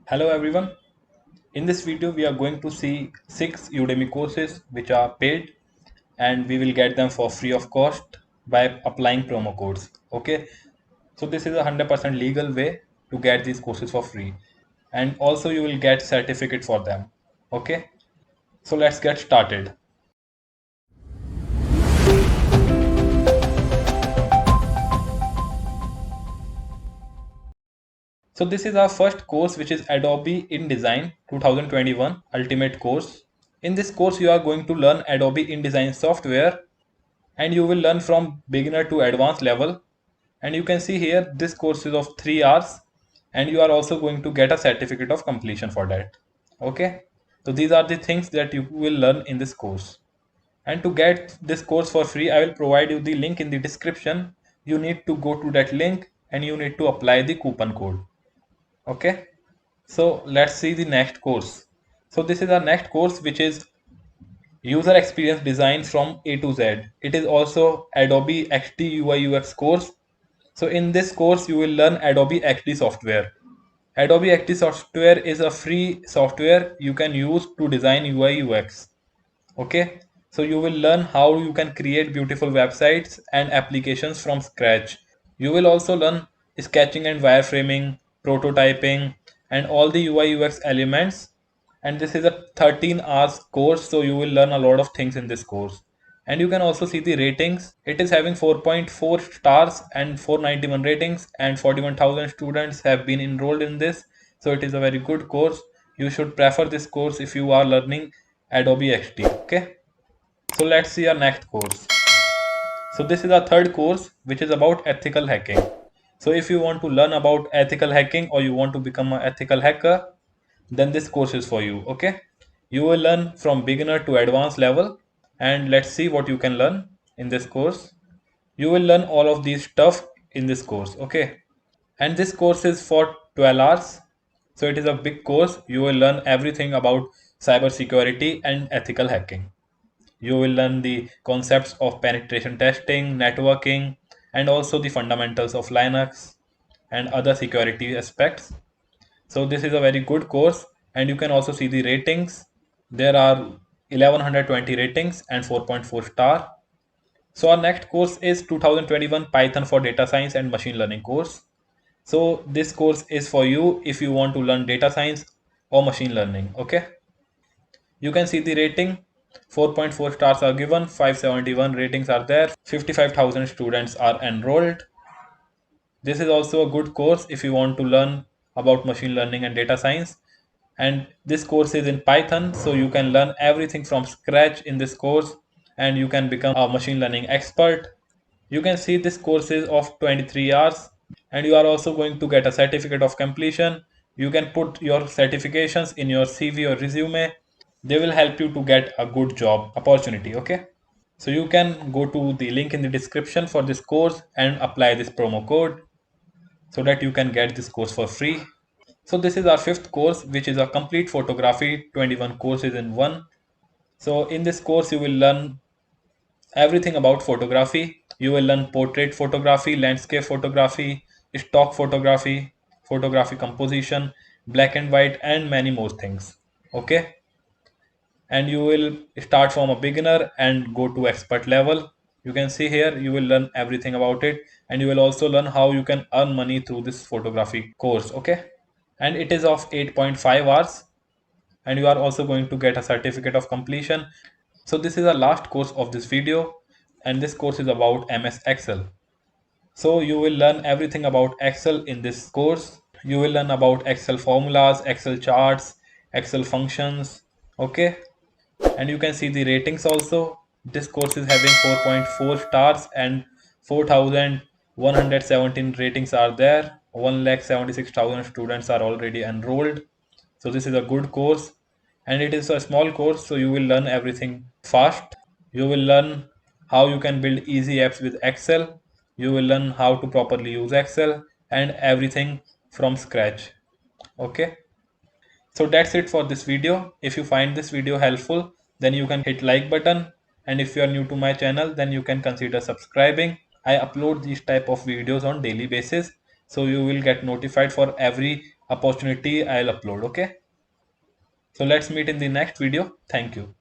Hello everyone. In this video we are going to see 6 Udemy courses which are paid and we will get them for free of cost by applying promo codes. Okay. So this is a 100% legal way to get these courses for free and also you will get certificate for them. Okay. So let's get started. So this is our first course which is Adobe InDesign 2021 Ultimate course. In this course you are going to learn Adobe InDesign software and you will learn from beginner to advanced level. And you can see here this course is of 3 hours and you are also going to get a certificate of completion for that. Okay, so these are the things that you will learn in this course. And to get this course for free, I will provide you the link in the description. You need to go to that link and you need to apply the coupon code. Okay, so let's see the next course. So this is our next course, which is User Experience Design from A to Z. It is also Adobe XD UI UX course. So in this course, you will learn Adobe XD software. Adobe XD software is a free software you can use to design UI UX. Okay, so you will learn how you can create beautiful websites and applications from scratch. You will also learn sketching and wireframing, prototyping, and all the UI UX elements. And this is a 13 hours course, so you will learn a lot of things in this course. And you can also see the ratings. It is having 4.4 stars and 491 ratings, and 41,000 students have been enrolled in this. So it is a very good course. You should prefer this course if you are learning Adobe XD. Okay, so let's see our next course. So this is our third course, which is about ethical hacking. So if you want to learn about ethical hacking or you want to become an ethical hacker, then this course is for you. Okay, you will learn from beginner to advanced level, and let's see what you can learn in this course. You will learn all of these stuff in this course. Okay, and this course is for 12 hours, so it is a big course. You will learn everything about cybersecurity and ethical hacking. You will learn the concepts of penetration testing, networking, and also the fundamentals of Linux and other security aspects. So this is a very good course, and you can also see the ratings. There are 1120 ratings and 4.4 star. So our next course is 2021 Python for Data Science and Machine Learning course. So this course is for you if you want to learn data science or machine learning. Okay, you can see the rating. 4.4 stars are given, 571 ratings are there, 55,000 students are enrolled. This is also a good course if you want to learn about machine learning and data science. And this course is in Python, so you can learn everything from scratch in this course and you can become a machine learning expert. You can see this course is of 23 hours and you are also going to get a certificate of completion. You can put your certifications in your CV or resume. They will help you to get a good job opportunity. Okay, so you can go to the link in the description for this course and apply this promo code so that you can get this course for free. So this is our fifth course, which is a complete photography, 21 courses in one. So in this course you will learn everything about photography. You will learn portrait photography, landscape photography, stock photography, photography composition, black and white, and many more things. Okay, and you will start from a beginner and go to expert level. You can see here you will learn everything about it, and you will also learn how you can earn money through this photography course. Okay, and it is of 8.5 hours, and you are also going to get a certificate of completion. So this is the last course of this video, and this course is about MS Excel. So you will learn everything about Excel in this course. You will learn about Excel formulas, Excel charts, Excel functions. Okay, and you can see the ratings also. This course is having 4.4 stars and 4,117 ratings are there. 1,76,000 students are already enrolled. So this is a good course, and it is a small course, so you will learn everything fast. You will learn how you can build easy apps with Excel. You will learn how to properly use Excel and everything from scratch. Okay, so that's it for this video. If you find this video helpful, then you can hit like button, and if you are new to my channel, then you can consider subscribing. I upload these type of videos on daily basis, so you will get notified for every opportunity I'll upload. Okay, so let's meet in the next video. Thank you.